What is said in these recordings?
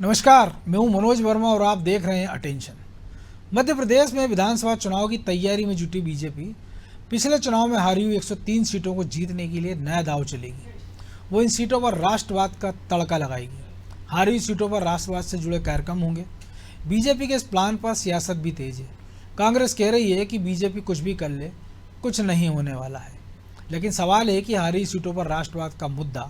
नमस्कार, मैं हूं मनोज वर्मा और आप देख रहे हैं अटेंशन। मध्य प्रदेश में विधानसभा चुनाव की तैयारी में जुटी बीजेपी पिछले चुनाव में हारी हुई 103 सीटों को जीतने के लिए नया दांव चलेगी। वो इन सीटों पर राष्ट्रवाद का तड़का लगाएगी। हारी हुई सीटों पर राष्ट्रवाद से जुड़े कार्यक्रम होंगे। बीजेपी के इस प्लान पर सियासत भी तेज है। कांग्रेस कह रही है कि बीजेपी कुछ भी कर ले, कुछ नहीं होने वाला है। लेकिन सवाल है कि हारी हुई सीटों पर राष्ट्रवाद का मुद्दा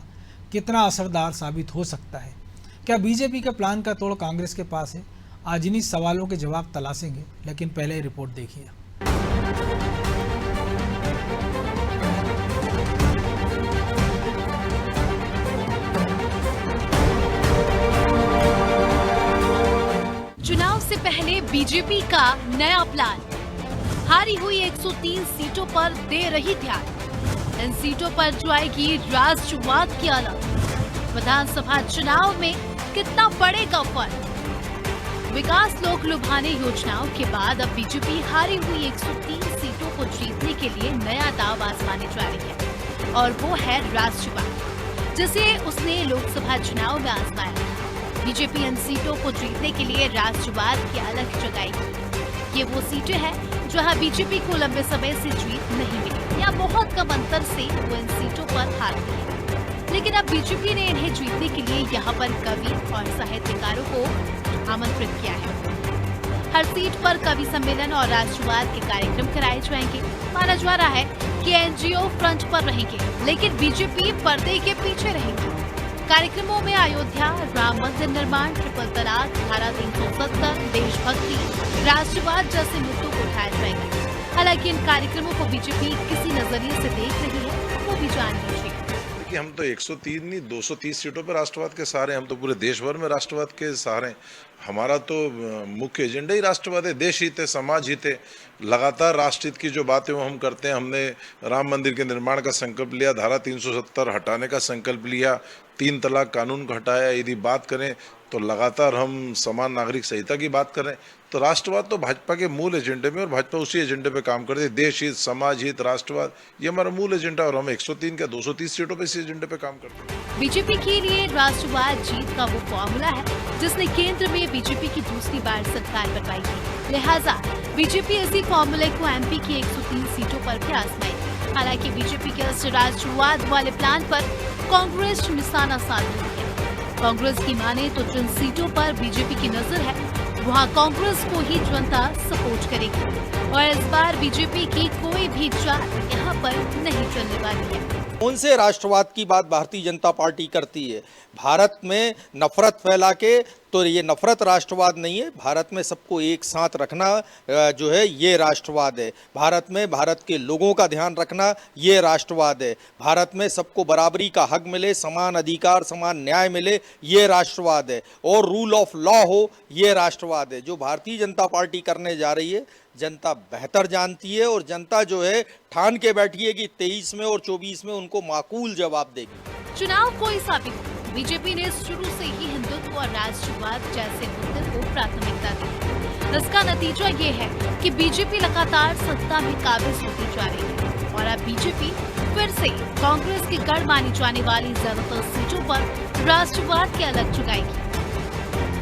कितना असरदार साबित हो सकता है। क्या बीजेपी के प्लान का तोड़ कांग्रेस के पास है? आज इन्हीं सवालों के जवाब तलाशेंगे, लेकिन पहले रिपोर्ट देखिए। चुनाव से पहले बीजेपी का नया प्लान। हारी हुई 103 सीटों पर दे रही ध्यान। इन सीटों पर जो आएगी राष्ट्रवाद की अलग। विधानसभा चुनाव में कितना पड़ेगा फर्क? विकास लोक लुभाने योजनाओं के बाद अब बीजेपी हारी हुई 103 सीटों को जीतने के लिए नया दांव आजमाने जा रही है, और वो है राष्ट्रवाद, जिसे उसने लोकसभा चुनाव में आजमाया। बीजेपी इन सीटों को जीतने के लिए राष्ट्रवाद की अलग जगाएगी। ये वो सीटें हैं जहां बीजेपी को लंबे समय से जीत नहीं मिली या बहुत कम अंतर से वो इन सीटों पर हार गई। लेकिन अब बीजेपी ने इन्हें जीतने के लिए यहाँ पर कवि और साहित्यकारों को आमंत्रित किया है। हर सीट पर कवि सम्मेलन और राष्ट्रवाद के कार्यक्रम कराए जाएंगे। माना जा रहा है कि एनजीओ फ्रंट पर रहेंगे, लेकिन बीजेपी पर्दे के पीछे रहेगी। कार्यक्रमों में अयोध्या, राम मंदिर निर्माण, ट्रिपल तलाक, धारा 370, देशभक्ति, राष्ट्रवाद जैसे मुद्दों को उठाए जाएंगे। हालांकि इन कार्यक्रमों को बीजेपी किसी नजरिए से देख रही है, वो भी जान लीजिए। कि हम तो 103 नहीं 230 सीटों पर राष्ट्रवाद के सहारे, हम तो पूरे देश भर में राष्ट्रवाद के सहारे। हमारा तो मुख्य एजेंडा ही राष्ट्रवाद है। देश हित है, समाज हित है। लगातार राष्ट्र हित की जो बातें वो हम करते हैं। हमने राम मंदिर के निर्माण का संकल्प लिया, धारा 370 हटाने का संकल्प लिया, 3 तलाक कानून को हटाया। यदि बात करें तो लगातार हम समान नागरिक संहिता की बात करें, तो राष्ट्रवाद तो भाजपा के मूल एजेंडे में, और भाजपा उसी एजेंडे पे काम करती है। देश हित, समाज हित, राष्ट्रवाद, ये हमारा मूल एजेंडा, और हम 103 क्या 230 सीटों पे इसी एजेंडे पे काम करते हैं। बीजेपी के लिए राष्ट्रवाद जीत का वो फॉर्मूला है जिसने केंद्र में बीजेपी की दूसरी बार सरकार बनवाई थी। लिहाजा बीजेपी इसी फॉर्मूले को एमपी की 103 सीटों पर भी आजमाएगी। हालांकि बीजेपी के इस राष्ट्रवाद वाले प्लान पर कांग्रेस निशाना साध रही है। कांग्रेस की माने तो जिन सीटों पर बीजेपी की नजर है, वहां कांग्रेस को ही जनता सपोर्ट करेगी, और इस बार बीजेपी की कोई भी चाल यहां पर नहीं चलने वाली है। उनसे राष्ट्रवाद की बात भारतीय जनता पार्टी करती है। भारत में नफरत फैला के, तो ये नफरत राष्ट्रवाद नहीं है। भारत में सबको एक साथ रखना जो है ये राष्ट्रवाद है। भारत में भारत के लोगों का ध्यान रखना ये राष्ट्रवाद है। भारत में सबको बराबरी का हक मिले, समान अधिकार, समान न्याय मिले, ये राष्ट्रवाद है। और रूल ऑफ लॉ हो, ये राष्ट्रवाद है। जो भारतीय जनता पार्टी करने जा रही है, जनता बेहतर जानती है, और जनता जो है ठान के बैठी है कि 23 में और 24 में उनको माकूल जवाब देगी। चुनाव कोई साबित हो, बीजेपी ने शुरू से ही हिंदुत्व और राष्ट्रवाद जैसे मुद्दे को प्राथमिकता दी। इसका नतीजा ये है कि बीजेपी लगातार सत्ता में काबिज होती जा रही है, और अब बीजेपी फिर से कांग्रेस की गढ़ मानी जाने वाली ज्यादातर सीटों पर राष्ट्रवाद की अलग जगाएगी।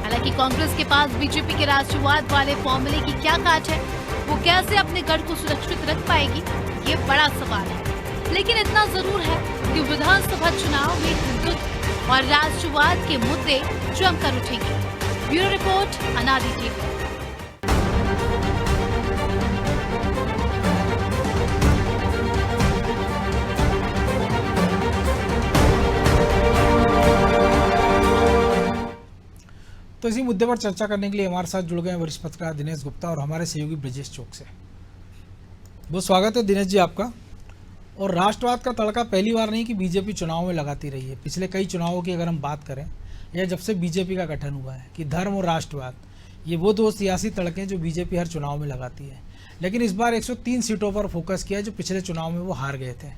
हालांकि कांग्रेस के पास बीजेपी के राष्ट्रवाद वाले फॉर्मूले की क्या काट है, वो कैसे अपने गढ़ को सुरक्षित रख पाएगी, ये बड़ा सवाल है। लेकिन इतना जरूर है कि विधानसभा चुनाव में हिंदुत्व और राष्ट्रवाद के मुद्दे जमकर उठेंगे। ब्यूरो रिपोर्ट, अनादि टीवी। तो इसी मुद्दे पर चर्चा करने के लिए हमारे साथ जुड़ गए वरिष्ठ पत्रकार दिनेश गुप्ता और हमारे सहयोगी ब्रजेश चौक से। बहुत स्वागत है दिनेश जी आपका। और राष्ट्रवाद का तड़का पहली बार नहीं कि बीजेपी चुनाव में लगाती रही है। पिछले कई चुनावों की अगर हम बात करें, या जब से बीजेपी का गठन हुआ है, कि धर्म और राष्ट्रवाद ये वो दो सियासी तड़के जो बीजेपी हर चुनाव में लगाती है। लेकिन इस बार 103 सीटों पर फोकस किया जो पिछले चुनाव में वो हार गए थे।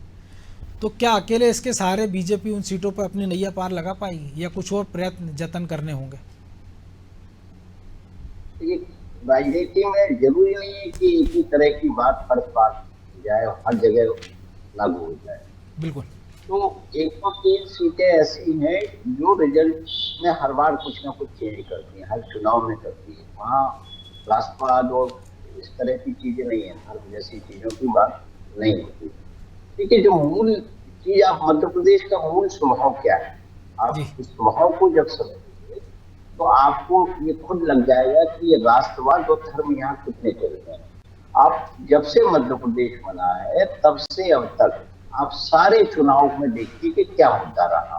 तो क्या अकेले इसके सहारे बीजेपी उन सीटों पर अपनी नैया पार लगा पाएगी, या कुछ और प्रयत्न जतन करने होंगे? राजनीति में जरूरी नहीं है कि इसी तरह की बात हर बार जाए, हर जगह लागू हो जाए। बिल्कुल। तो 103 सीटें ऐसी हैं जो रिजल्ट में हर बार कुछ ना कुछ चेंज करती हैं, हर चुनाव में करती है। वहाँ राष्ट्रवाद और इस तरह की चीजें नहीं है, धर्म जैसी चीजों की बात नहीं होती। देखिए, जो मूल चीज, आप मध्य प्रदेश का मूल स्वभाव क्या है, आप इस स्वभाव को जब समझेंगे तो आपको ये खुद लग जाएगा कि ये राष्ट्रवाद और धर्म यहाँ कितने चलते हैं। आप जब से मध्य प्रदेश बना है तब से अब तक आप सारे चुनाव में देखिए कि क्या होता रहा।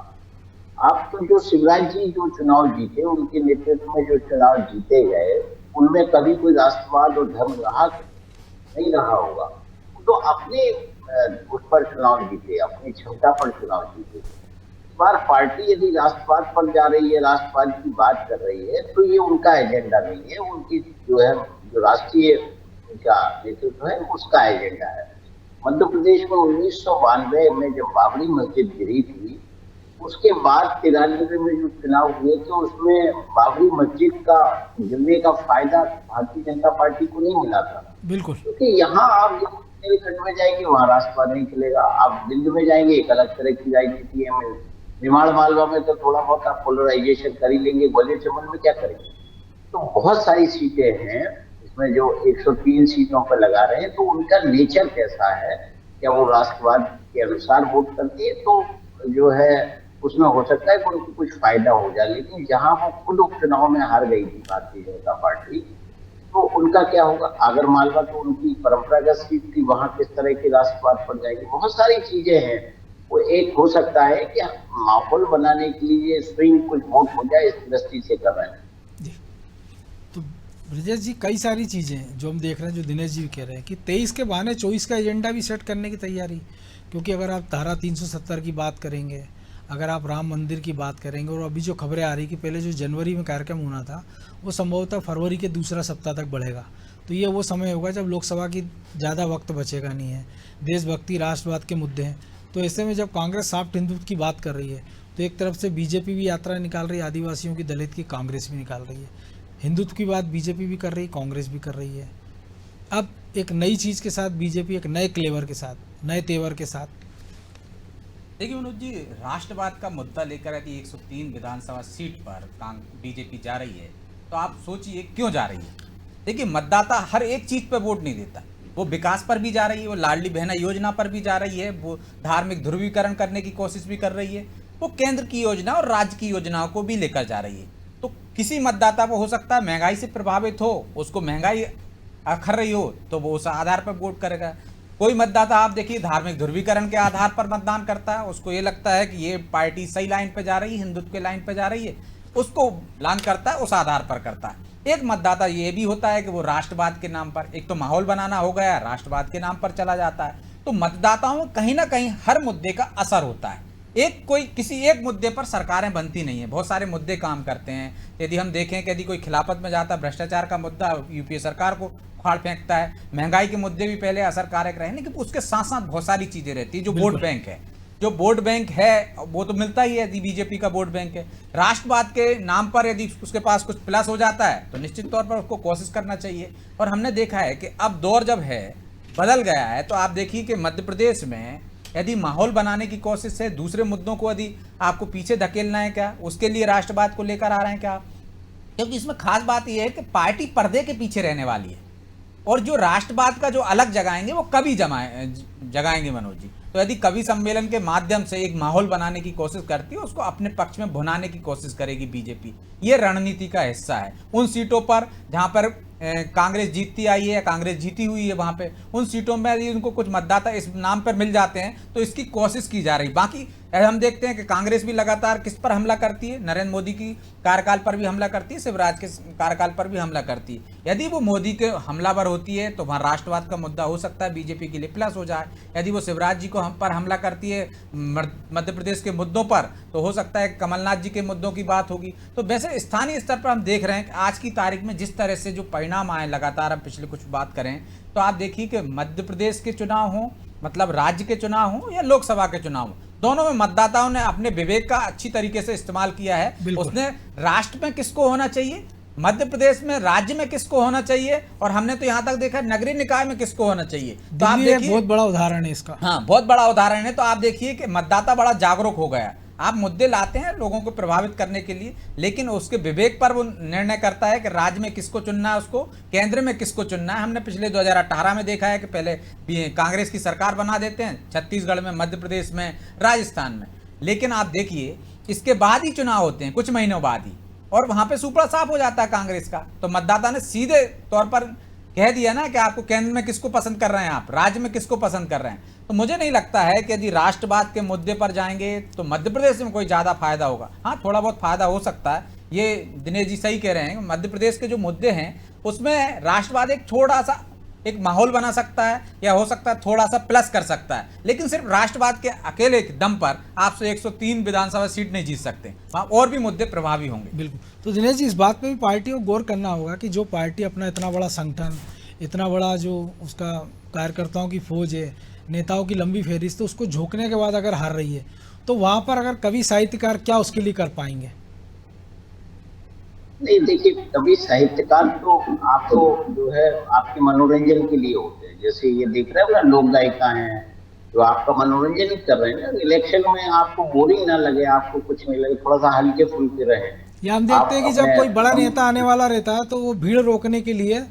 आप तो जो शिवराज जी जो चुनाव जीते, उनके नेतृत्व में जो चुनाव जीते गए, उनमें कभी कोई राष्ट्रवाद और धर्म रहा नहीं रहा होगा। तो अपने उस पर चुनाव जीते, अपनी क्षमता पर चुनाव जीते। इस बार पार्टी यदि राष्ट्रवाद पर जा रही है, राष्ट्रवाद की बात कर रही है, तो ये उनका एजेंडा नहीं है, उनकी जो है जो राष्ट्रीय उनका नेतृत्व है उसका एजेंडा है। मध्य प्रदेश में 1992 में जब बाबरी मस्जिद गिरी थी, उसके बाद 93 में जो चुनाव हुए थे, उसमें बाबरी मस्जिद का गिरने का फायदा भारतीय जनता पार्टी को नहीं मिला था। बिल्कुल, क्योंकि यहाँ आप जब बुंदेलखंड में जाएंगे वहाँ राष्ट्रवाद नहीं चलेगा, आप बिंद में जाएंगे एक अलग तरह की राजनीति है। निमाड़ मालवा में तो थोड़ा बहुत आप पोलराइजेशन कर ही लेंगे, ग्वालियर चंबल में क्या करेंगे। तो बहुत सारी सीटें हैं इसमें जो 103 सीटों पर लगा रहे हैं, तो उनका नेचर कैसा है, क्या वो राष्ट्रवाद के अनुसार वोट करती है, तो जो है उसमें हो सकता है कि उनको कुछ फायदा हो जाए। लेकिन जहां वो खुद उपचुनाव में हार गई थी भारतीय जनता पार्टी, तो उनका क्या होगा। आगर मालवा तो उनकी परंपरागत सीट थी, वहां किस तरह की राष्ट्रवाद पर जाएगी। बहुत सारी चीजें हैं। वो एक हो सकता है कि माहौल बनाने के लिए स्विंग कुछ वोट हो जाए, इस दृष्टि से कर रहे हैं। तो ब्रजेश जी, कई सारी चीज़ें जो हम देख रहे हैं, जो दिनेश जी भी कह रहे हैं कि 23 के बहाने 24 का एजेंडा भी सेट करने की तैयारी। क्योंकि अगर आप धारा 370 की बात करेंगे, अगर आप राम मंदिर की बात करेंगे, और अभी जो खबरें आ रही कि पहले जो जनवरी में कार्यक्रम होना था वो संभवतः फरवरी के दूसरा सप्ताह तक बढ़ेगा, तो ये वो समय होगा जब लोकसभा की ज़्यादा वक्त बचेगा नहीं है। देशभक्ति, राष्ट्रवाद के मुद्दे हैं। तो ऐसे में जब कांग्रेस सॉफ्ट हिंदुत्व की बात कर रही है, तो एक तरफ से बीजेपी भी यात्रा निकाल रही है, आदिवासियों की, दलित की, कांग्रेस भी निकाल रही है। हिंदुत्व की बात बीजेपी भी कर रही है, कांग्रेस भी कर रही है। अब एक नई चीज़ के साथ बीजेपी एक नए क्लेवर के साथ, नए तेवर के साथ। देखिए मनोज जी, राष्ट्रवाद का मुद्दा लेकर यदि 103 विधानसभा सीट पर बीजेपी जा रही है, तो आप सोचिए क्यों जा रही है। देखिए, मतदाता हर एक चीज़ पर वोट नहीं देता। वो विकास पर भी जा रही है, वो लाडली बहना योजना पर भी जा रही है, वो धार्मिक ध्रुवीकरण करने की कोशिश भी कर रही है, वो केंद्र की योजना और राज्य की योजनाओं को भी लेकर जा रही है। तो किसी मतदाता को हो सकता है महंगाई से प्रभावित हो, उसको महंगाई अखर रही हो, तो वो उस आधार पर वोट करेगा। कोई मतदाता आप देखिए धार्मिक ध्रुवीकरण के आधार पर मतदान करता है, उसको ये लगता है कि ये पार्टी सही लाइन पे जा रही है, हिंदुत्व के लाइन पे जा रही है, उसको ऐलान करता है, उस आधार पर करता है। एक मतदाता ये भी होता है कि वो राष्ट्रवाद के नाम पर, एक तो माहौल बनाना हो गया, राष्ट्रवाद के नाम पर चला जाता है। तो मतदाताओं में कहीं ना कहीं हर मुद्दे का असर होता है। किसी एक मुद्दे पर सरकारें बनती नहीं है, बहुत सारे मुद्दे काम करते हैं। यदि हम देखें कि यदि कोई खिलाफत में जाता है, भ्रष्टाचार का मुद्दा यूपीए सरकार को उखाड़ फेंकता है, महंगाई के मुद्दे भी पहले असरकारक रहे, लेकिन उसके साथ साथ बहुत सारी चीजें रहती है। जो वोट बैंक है, जो वोट बैंक है वो तो मिलता ही है यदि बीजेपी का वोट बैंक है। राष्ट्रवाद के नाम पर यदि उसके पास कुछ प्लस हो जाता है तो निश्चित तौर पर उसको कोशिश करना चाहिए। और हमने देखा है कि अब दौर जब है बदल गया है, तो आप देखिए कि मध्य प्रदेश में यदि माहौल बनाने की कोशिश है, दूसरे मुद्दों को यदि आपको पीछे धकेलना है क्या, उसके लिए राष्ट्रवाद को लेकर आ रहे हैं क्या, क्योंकि इसमें खास बात यह है कि पार्टी पर्दे के पीछे रहने वाली है, और जो राष्ट्रवाद का जो अलग जगाएंगे वो कभी जगाएंगे मनोज जी। तो यदि कवि सम्मेलन के माध्यम से एक माहौल बनाने की कोशिश करती है, उसको अपने पक्ष में भुनाने की कोशिश करेगी बीजेपी। ये रणनीति का हिस्सा है। उन सीटों पर जहां पर कांग्रेस जीतती आई है या कांग्रेस जीती हुई है, वहां पे उन सीटों में यदि उनको कुछ मतदाता इस नाम पर मिल जाते हैं तो इसकी कोशिश की जा रही। बाकी हम देखते हैं कि कांग्रेस भी लगातार किस पर हमला करती है, नरेंद्र मोदी की कार्यकाल पर भी हमला करती है, शिवराज के कार्यकाल पर भी हमला करती है। यदि वो मोदी के हमलावर होती है तो वहाँ राष्ट्रवाद का मुद्दा हो सकता है बीजेपी के लिए प्लस हो जाए। यदि वो शिवराज जी को हम पर हमला करती है मध्य प्रदेश के मुद्दों पर, तो हो सकता है कमलनाथ जी के मुद्दों की बात होगी। तो वैसे स्थानीय स्तर पर हम देख रहे हैं कि आज की तारीख में जिस तरह से जो परिणाम आए, लगातार हम पिछले कुछ बात करें तो आप देखिए कि मध्य प्रदेश के चुनाव हों, मतलब राज्य के चुनाव हों या लोकसभा के चुनाव हों, दोनों में मतदाताओं ने अपने विवेक का अच्छी तरीके से इस्तेमाल किया है। उसने राष्ट्र में किसको होना चाहिए, मध्य प्रदेश में राज्य में किसको होना चाहिए, और हमने तो यहाँ तक देखा है नगरीय निकाय में किसको होना चाहिए। तो आप दिल्ली एक देखिए, बहुत बड़ा उदाहरण है इसका। हाँ, बहुत बड़ा उदाहरण है। तो आप देखिए कि मतदाता बड़ा जागरूक हो गया। आप मुद्दे लाते हैं लोगों को प्रभावित करने के लिए, लेकिन उसके विवेक पर वो निर्णय करता है कि राज्य में किसको चुनना है, उसको केंद्र में किसको चुनना है। हमने पिछले 2018 में देखा है कि पहले कांग्रेस की सरकार बना देते हैं, छत्तीसगढ़ में, मध्य प्रदेश में, राजस्थान में, लेकिन आप देखिए इसके बाद ही चुनाव होते हैं, कुछ महीनों बाद ही, और वहां पे सुपड़ा साफ हो जाता है कांग्रेस का। तो मतदाता ने सीधे तौर पर कह दिया ना कि आपको केंद्र में किसको पसंद कर रहे हैं, आप राज्य में किसको पसंद कर रहे हैं। तो मुझे नहीं लगता है कि यदि राष्ट्रवाद के मुद्दे पर जाएंगे तो मध्य प्रदेश में कोई ज़्यादा फायदा होगा। हाँ, थोड़ा बहुत फायदा हो सकता है, ये दिनेश जी सही कह रहे हैं। मध्य प्रदेश के जो मुद्दे हैं उसमें राष्ट्रवाद एक थोड़ा सा एक माहौल बना सकता है, या हो सकता है थोड़ा सा प्लस कर सकता है, लेकिन सिर्फ राष्ट्रवाद के अकेले के दम पर आप 103 विधानसभा सीट नहीं जीत सकते। वहाँ और भी मुद्दे प्रभावी होंगे। बिल्कुल। तो दिनेश जी, इस बात पे भी पार्टी को गौर करना होगा कि जो पार्टी अपना इतना बड़ा संगठन, इतना बड़ा जो उसका कार्यकर्ताओं की फौज है, नेताओं की लंबी फहरिस्त, तो उसको झोंकने के बाद अगर हार रही है तो वहाँ पर अगर कवि साहित्यकार क्या उसके लिए कर पाएंगे? नहीं, देखिए, कभी साहित्यकार तो आप तो जो है आपके मनोरंजन के लिए होते हैं। जैसे ये देख रहे हो ना, लोक गायिका हैं जो आपका मनोरंजन ही कर रहे हैं ना। इलेक्शन में आपको बोरिंग ना लगे, आपको कुछ नहीं लगे, थोड़ा सा हल्के फुल्के रहे। या हम देखते हैं कि जब कोई बड़ा नेता आने वाला रहता है तो वो भीड़ रोकने के लिए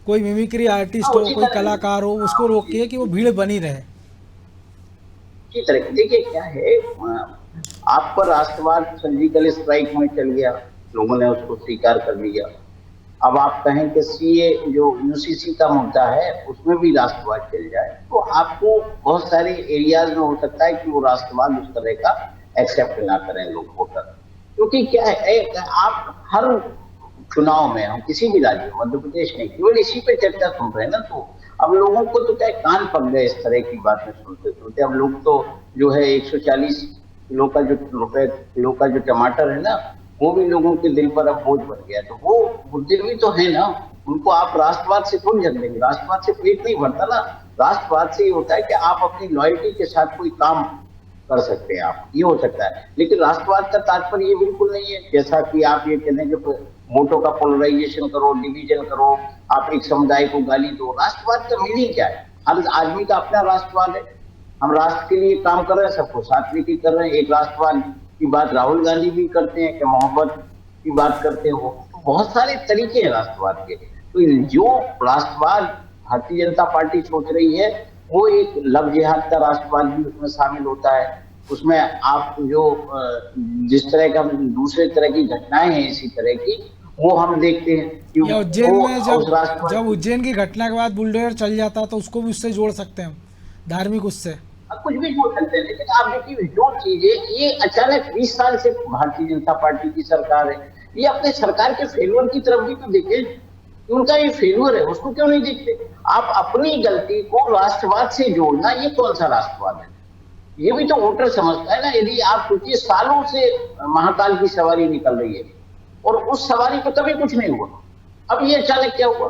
कोई मिमिक्री आर्टिस्ट हो, कोई कलाकार हो, उसको रोकिए कि वो भीड़ बनी रहे। इसी तरह देखिए क्या है, आप पर राष्ट्रवाद सर्जिकल स्ट्राइक में चल गया, लोगों ने उसको स्वीकार कर लिया। अब आप कहें कि सीए जो यूसीसी का मुद्दा है उसमें भी राष्ट्रवाद चल जाए, तो आपको बहुत सारे एरियाज में हो सकता है कि वो राष्ट्रवाद उस तरह का एक्सेप्ट ना करें लोग, वोटर। क्योंकि क्या है, आप हर चुनाव में, हम किसी भी राज्य में, मध्य प्रदेश नहीं, केवल इसी पे चर्चा सुन रहे हैं ना, तो अब लोगों को तो क्या कान पक गए इस तरह की बातें सुनते सुनते। अब लोग तो जो है 140 किलो का जो रुपए किलो का जो टमाटर है ना, वो भी लोगों के दिल पर अब बोझ बन गया। तो वो मुद्दे भी तो है ना, उनको आप राष्ट्रवाद से कौन जग देंगे? राष्ट्रवाद से पेट नहीं भरता ना। राष्ट्रवाद से ये होता है कि आप अपनी लॉयल्टी के साथ कोई काम कर सकते हैं, आप ये हो सकता है। लेकिन राष्ट्रवाद का तात्पर्य ये बिल्कुल नहीं है जैसा कि आप ये कहते हैं कि वोटों का पोलराइजेशन करो, डिवीजन करो, आप एक समुदाय को गाली दो। राष्ट्रवाद का मीनिंग क्या है? हर आदमी का अपना राष्ट्रवाद है। हम राष्ट्र के लिए काम कर रहे हैं, सबको साथ लेके कर रहे हैं। एक राष्ट्रवाद की बात राहुल गांधी भी करते हैं कि मोहब्बत की बात करते हो। तो बहुत सारे तरीके हैं राष्ट्रवाद के। तो जो राष्ट्रवाद भारतीय जनता पार्टी सोच रही है वो एक लव जिहाद का राष्ट्रवाद भी उसमें शामिल होता है। उसमें आप जो जिस तरह का दूसरे तरह की घटनाएं हैं इसी तरह की, वो हम देखते हैं कि उज्जैन में जब उज्जैन की घटना के बाद बुलडोजर चल जाता तो उसको भी उससे जोड़ सकते हैं हम, धार्मिक उससे कुछ भी जोड़ सकते हैं। लेकिन आप देखिए जो चीजें ये अचानक 20 साल से भारतीय जनता पार्टी की सरकार है, ये अपने सरकार के फेल्यूर की तरफ भी तो देखें कि उनका ये फेल्यूर है, उसको क्यों नहीं देखते? आप अपनी गलती को राष्ट्रवाद से जोड़ना, ये कौन सा राष्ट्रवाद है? ये भी तो वोटर समझता है ना। यदि आप सोचिए सालों से महाकाल की सवारी निकल रही है और उस सवारी को कभी कुछ नहीं हुआ, अब ये अचानक क्या हुआ?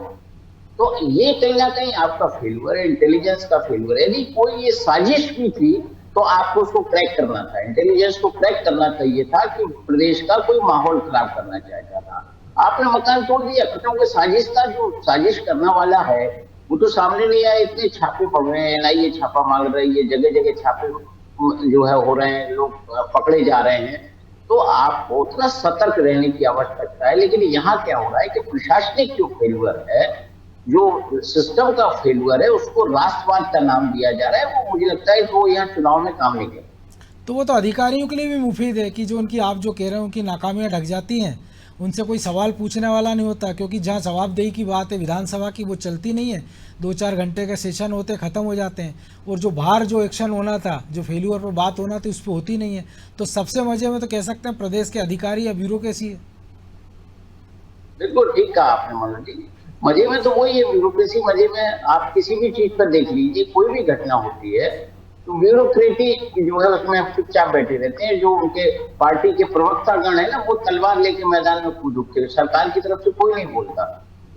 तो ये कहीं ना कहीं आपका फेल्यूर है, इंटेलिजेंस का फेल्यूर है। यदि कोई ये साजिश भी थी तो आपको उसको क्रैक करना था, इंटेलिजेंस को क्रैक करना चाहिए था कि प्रदेश का कोई माहौल खराब करना चाहता था। आपने मकान तोड़ दिया, क्योंकि साजिश का जो साजिश करने वाला है वो तो सामने नहीं आया। इतने छापे पड़ रहे हैं, एनआईए छापा मार रही है, जगह जगह छापे जो है हो रहे हैं, लोग पकड़े जा रहे हैं। तो आपको उतना सतर्क रहने की आवश्यकता है। लेकिन यहाँ क्या हो रहा है कि प्रशासनिक जो फेल्यूर है, जो सिस्टम का फेल्यूर है, उसको राष्ट्रवाद का नाम दिया जा रहा है। वो मुझे लगता है कि वो यहाँ चुनाव में काम नहीं कर। तो वो तो अधिकारियों के लिए भी मुफीद है कि जो उनकी, आप जो कह रहे हो, उनकी नाकामियां ढक जाती हैं, उनसे कोई सवाल पूछने वाला नहीं होता, क्योंकि जहाँ जवाबदेही की बात है विधानसभा की, वो चलती नहीं है। 2-4 घंटे के सेशन होते ख़त्म हो जाते हैं, और जो बाहर जो एक्शन होना था, जो फेल्यूर पर बात होना थी, उस पर होती नहीं है। तो सबसे मजे में तो कह सकते हैं प्रदेश के अधिकारी या ब्यूरोक्रेसी है। बिल्कुल ठीक कहा आपने मनोज जी। मजे में तो वही है ब्यूरोक्रेसी। मजे में आप किसी भी चीज पर देख लीजिए, कोई भी घटना होती है तो ब्यूरोक्रेटी जो है उसमें चुपचाप बैठे रहते हैं। जो उनके पार्टी के प्रवक्तागण है ना, वो तलवार लेके मैदान में कूद उठते हैं। सरकार की तरफ से कोई नहीं बोलता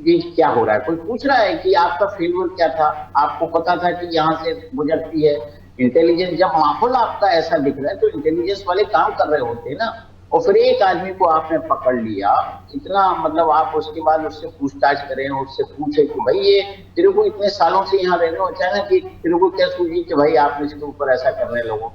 ये क्या हो रहा है। कोई पूछ रहा है कि आपका फेल्यूर क्या था, आपको पता था कि यहाँ से गुजरती है। इंटेलिजेंस, जब माहौल आपका ऐसा दिख रहा है तो इंटेलिजेंस वाले काम कर रहे होते हैं ना। और फिर एक आदमी को आपने पकड़ लिया, इतना मतलब आप उसके बाद उससे पूछताछ करें, उससे पूछे कि भाई ये तेरे को इतने सालों से यहाँ रह रहे हो, अचानक कि तेरे को क्या सूझी कि भाई आप इसके ऊपर ऐसा करने लगो।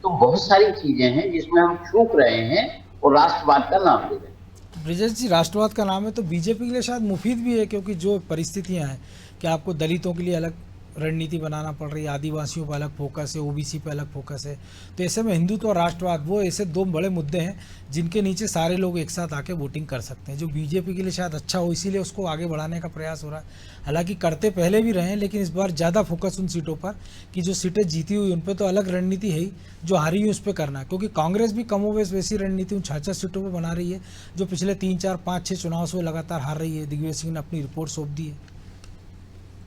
तो बहुत सारी चीजें हैं जिसमें हम चूक रहे हैं और राष्ट्रवाद का नाम दे रहे हैं। ब्रिजेश जी, राष्ट्रवाद का नाम है तो बीजेपी के लिए शायद मुफीद भी है, क्योंकि जो परिस्थितियां हैं कि आपको दलितों के लिए अलग रणनीति बनाना पड़ रही है, आदिवासियों पर अलग फोकस है, ओबीसी पे अलग फोकस है, तो ऐसे में हिंदुत्व और राष्ट्रवाद वो ऐसे दो बड़े मुद्दे हैं जिनके नीचे सारे लोग एक साथ आके वोटिंग कर सकते हैं, जो बीजेपी के लिए शायद अच्छा हो, इसीलिए उसको आगे बढ़ाने का प्रयास हो रहा है। हालांकि करते पहले भी रहे हैं, लेकिन इस बार ज़्यादा फोकस उन सीटों पर कि जो सीटें जीती हुई उन पर तो अलग रणनीति है ही, जो हारी हुई उस पर करना है, क्योंकि कांग्रेस भी कमोवेश वैसी रणनीति उन 66 सीटों पर बना रही है जो पिछले 3, 4, 5, 6 चुनाव से लगातार हार रही है। दिग्विजय सिंह ने अपनी रिपोर्ट सौंप दी है।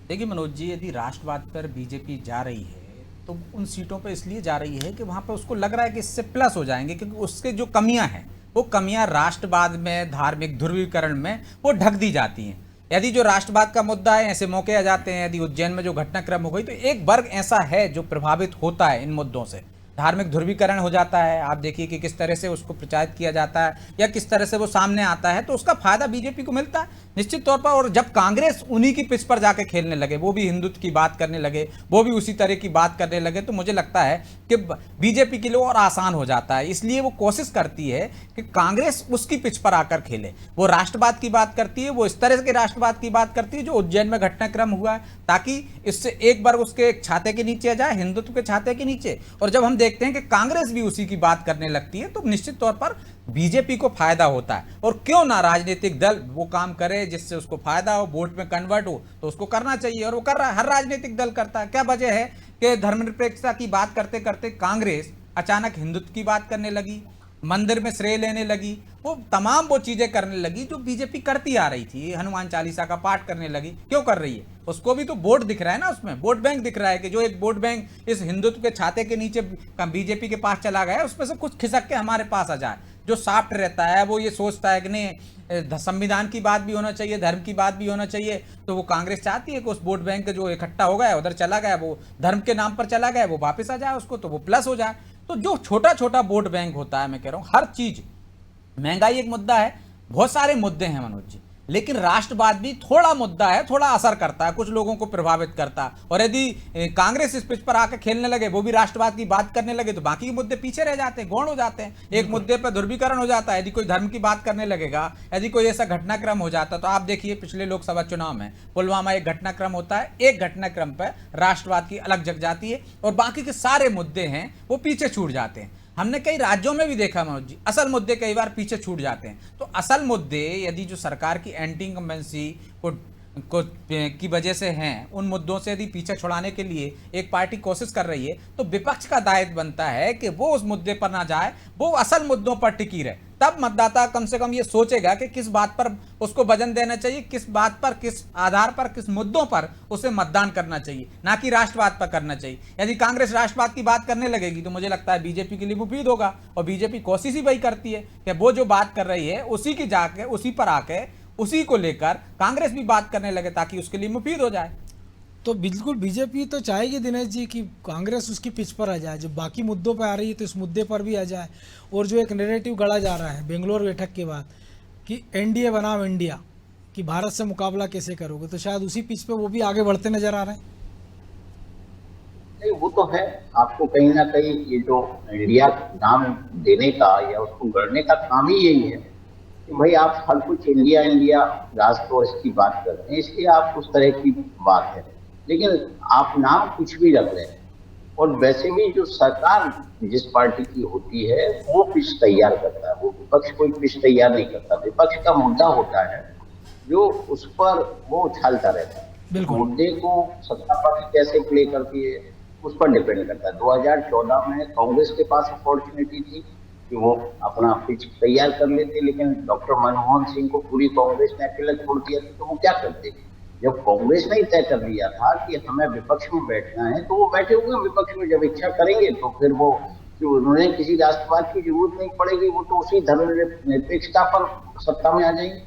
देखिए मनोज जी, यदि राष्ट्रवाद पर बीजेपी जा रही है तो उन सीटों पर इसलिए जा रही है कि वहाँ पर उसको लग रहा है कि इससे प्लस हो जाएंगे, क्योंकि उसके जो कमियां हैं वो कमियां राष्ट्रवाद में, धार्मिक ध्रुवीकरण में वो ढक दी जाती हैं। यदि जो राष्ट्रवाद का मुद्दा है, ऐसे मौके आ जाते हैं, यदि उज्जैन में जो घटनाक्रम हो गई तो एक वर्ग ऐसा है जो प्रभावित होता है इन मुद्दों से, धार्मिक ध्रुवीकरण हो जाता है। आप देखिए कि किस तरह से उसको प्रचारित किया जाता है या किस तरह से वो सामने आता है, तो उसका फायदा बीजेपी को मिलता है निश्चित तौर पर। और जब कांग्रेस उन्हीं की पिच पर जाके खेलने लगे, वो भी हिंदुत्व की बात करने लगे, वो भी उसी तरह की बात करने लगे, तो मुझे लगता है कि बीजेपी के लिए और आसान हो जाता है। इसलिए वो कोशिश करती है कि कांग्रेस उसकी पिच पर आकर खेले। वो राष्ट्रवाद की बात करती है, वो इस तरह के राष्ट्रवाद की बात करती है जो उज्जैन में घटनाक्रम हुआ है, ताकि इससे एक बार उसके छाते के नीचे आ जाए, हिंदुत्व के छाते के नीचे। और जब हम देखते हैं कि कांग्रेस भी उसी की बात करने लगती है तो निश्चित तौर पर बीजेपी को फायदा होता है। और क्यों ना राजनीतिक दल वो काम करे जिससे उसको फायदा हो, वोट में कन्वर्ट हो, तो उसको करना चाहिए और वो कर रहा है। हर राजनीतिक दल करता है। क्या वजह है कि धर्मनिरपेक्षता की बात करते करते कांग्रेस अचानक हिंदुत्व की बात करने लगी, मंदिर में श्रेय लेने लगी, वो तमाम वो चीजें करने लगी जो बीजेपी करती आ रही थी। हनुमान चालीसा का पाठ करने लगी। क्यों कर रही है? उसको भी तो वोट दिख रहा है ना, उसमें वोट बैंक दिख रहा है कि जो एक वोट बैंक इस हिंदुत्व के छाते के नीचे बीजेपी के पास चला गया, उसमें से कुछ खिसक के हमारे पास आ जाए। जो सॉफ्ट रहता है वो ये सोचता है कि नहीं, संविधान की बात भी होना चाहिए, धर्म की बात भी होना चाहिए, तो वो कांग्रेस चाहती है कि उस वोट बैंक जो इकट्ठा हो गया उधर चला गया, वो धर्म के नाम पर चला गया, वो वापस आ जाए उसको, तो वो प्लस हो जाए। तो जो छोटा छोटा वोट बैंक होता है, मैं कह रहा हूं हर चीज, महंगाई एक मुद्दा है, बहुत सारे मुद्दे हैं मनोज जी, लेकिन राष्ट्रवाद भी थोड़ा मुद्दा है, थोड़ा असर करता है, कुछ लोगों को प्रभावित करता है। और यदि कांग्रेस इस पिच पर आकर खेलने लगे, वो भी राष्ट्रवाद की बात करने लगे, तो बाकी के मुद्दे पीछे रह जाते हैं, गौण हो जाते हैं। एक मुद्दे पर ध्रुवीकरण हो जाता है। यदि कोई धर्म की बात करने लगेगा, यदि कोई ऐसा घटनाक्रम हो जाता, तो आप देखिए पिछले लोकसभा चुनाव में पुलवामा एक घटनाक्रम होता है, एक घटनाक्रम पर राष्ट्रवाद की अलग जग जाती है और बाकी के सारे मुद्दे हैं वो पीछे छूट जाते हैं। हमने कई राज्यों में भी देखा मनोज जी, असल मुद्दे कई बार पीछे छूट जाते हैं। तो असल मुद्दे यदि जो सरकार की एंटी इनकम्बेंसी को की वजह से हैं, उन मुद्दों से यदि पीछे छुड़ाने के लिए एक पार्टी कोशिश कर रही है, तो विपक्ष का दायित्व बनता है कि वो उस मुद्दे पर ना जाए, वो असल मुद्दों पर टिकी रहे। तब मतदाता कम से कम ये सोचेगा कि किस बात पर उसको वजन देना चाहिए, किस बात पर, किस आधार पर, किस मुद्दों पर उसे मतदान करना चाहिए, ना कि राष्ट्रवाद पर करना चाहिए। यदि कांग्रेस राष्ट्रवाद की बात करने लगेगी तो मुझे लगता है बीजेपी के लिए मुफीद होगा। और बीजेपी कोशिश ही वही करती है कि वो जो बात कर रही है उसी की जाके, उसी पर आके, उसी को लेकर कांग्रेस भी बात करने लगे, ताकि उसके लिए मुफीद हो जाए। तो बिल्कुल बीजेपी तो चाहेगी दिनेश जी कि कांग्रेस उसकी पिच पर आ जाए, जब बाकी मुद्दों पर आ रही है तो इस मुद्दे पर भी आ जाए। और जो एक नैरेटिव गढ़ा जा रहा है बेंगलोर बैठक के बाद कि एनडीए बनाम इंडिया, कि भारत से मुकाबला कैसे करोगे, तो शायद उसी पिच पे वो भी आगे बढ़ते नजर आ रहे हैं। नहीं, वो तो है। आपको कहीं ना कहीं ये जो इंडिया नाम देने का या उसको गढ़ने का काम ही यही है कि भाई आप हर कुछ इंडिया इंडिया राष्ट्र की बात करते हैं, इसलिए आप उस तरह की बात है। लेकिन आप नाम कुछ भी रख रहे हैं, और वैसे भी जो सरकार जिस पार्टी की होती है वो पिच तैयार करता है, वो विपक्ष कोई पिच तैयार नहीं करता। विपक्ष का मुद्दा होता है जो उस पर वो उछालता रहता है। मुद्दे को सत्ता पक्ष कैसे प्ले करती है उस पर डिपेंड करता है। 2014 में कांग्रेस के पास अपॉर्चुनिटी थी कि वो अपना पिच तैयार कर लेते, लेकिन डॉक्टर मनमोहन सिंह को पूरी कांग्रेस ने अकेला छोड़ दिया था, तो वो क्या करते। जब कांग्रेस ने तय कर लिया था कि हमें विपक्ष में बैठना है, तो वो बैठे हुए विपक्ष में। जब इच्छा करेंगे तो फिर वो उन्होंने किसी राष्ट्रवाद की जरूरत नहीं पड़ेगी, वो तो उसी धर्मनिरपेक्षता पर सत्ता में आ जाएंगे।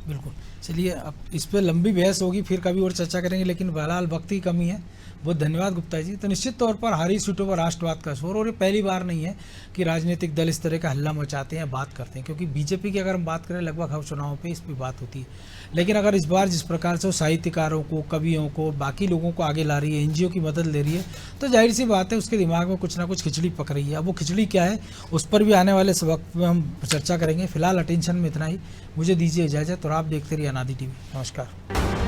बिल्कुल। चलिए, अब इस पर लंबी बहस होगी, फिर कभी और चर्चा करेंगे, लेकिन बहरहाल वक्त की कमी है। बहुत धन्यवाद गुप्ता जी। तो निश्चित तौर पर हारी सीटों पर राष्ट्रवाद का शोर, और ये पहली बार नहीं है कि राजनीतिक दल इस तरह का हल्ला मचाते हैं, बात करते हैं, क्योंकि बीजेपी की अगर हम बात करें लगभग हर चुनाव पे इस पर बात होती है। लेकिन अगर इस बार जिस प्रकार से वो साहित्यकारों को, कवियों को, बाकी लोगों को आगे ला रही है, एनजीओ की मदद ले रही है, तो जाहिर सी बात है उसके दिमाग में कुछ ना कुछ खिचड़ी पक रही है। अब वो खिचड़ी क्या है उस पर भी आने वाले वक्त में हम चर्चा करेंगे। फिलहाल अटेंशन में इतना ही, मुझे दीजिए इजाज़त और आप देखते रहिए अनादि टीवी। नमस्कार।